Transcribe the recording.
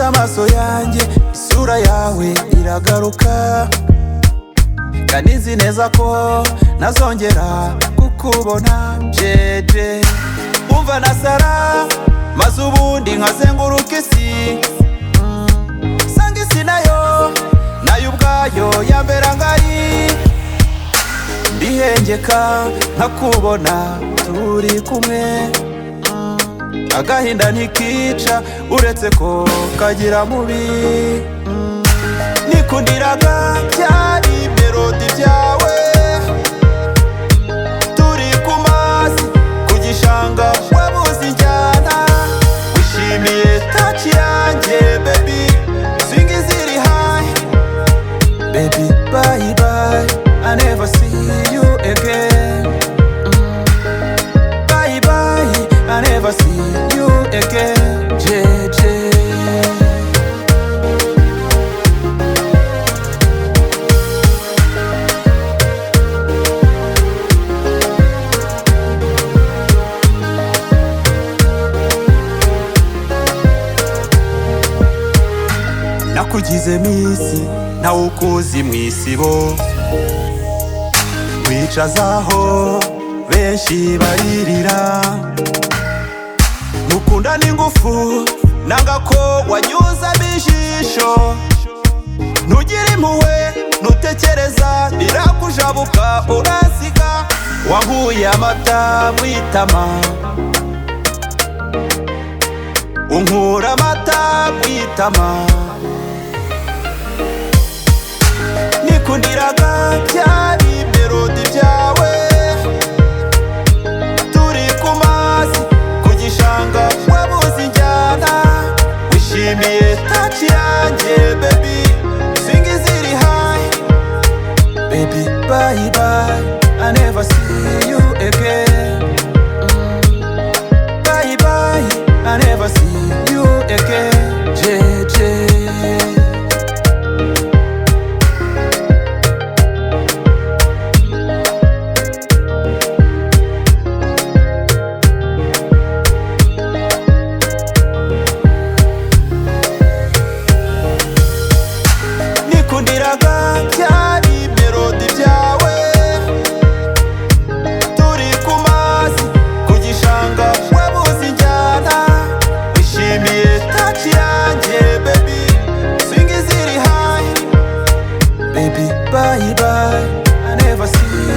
amaso yanjye isura yawe iragaruka, kandi nzi neza ko nazongera kukubona. Jeje umva nasara maze ubundi nkazenguruka isi, sanga isi nayo ubwayo yambera ngari, ndihengeka nkakubona turi kumwe. Agahinda ntikica uretse ko kagira mubi, nikundiraga byari melodi byawe, turi ku mazi ku gishanga wabuze injyana, wishimiye touch yanjye baby, swing ziri high baby, bye bye, I never see you again. Bye bye, I never see you again. Jeje nakugize misi nawe ukuzi mwisibo, wicazaho benshi baririra, mukunda n'ingufu nanga ko wanyuzamo ijisho, ntugira impuhwe ntutekereza birakujabuka urasiga, wankuye amata mwitama, unkura amata mwitama, nikundiraga byari melodi byawe, turi ku mazi ku gishanga wabuze injyana, wishimiye touch yanjye baby, swing ziri high baby, bye bye, I never see you again. Bye bye, I never see you again. Jeje nikundiraga byari melodi byawe, turi ku mazi ku gishanga wabuze injyana, wishimiye touch yanjye baby, swing ziri high baby, bye bye, I never see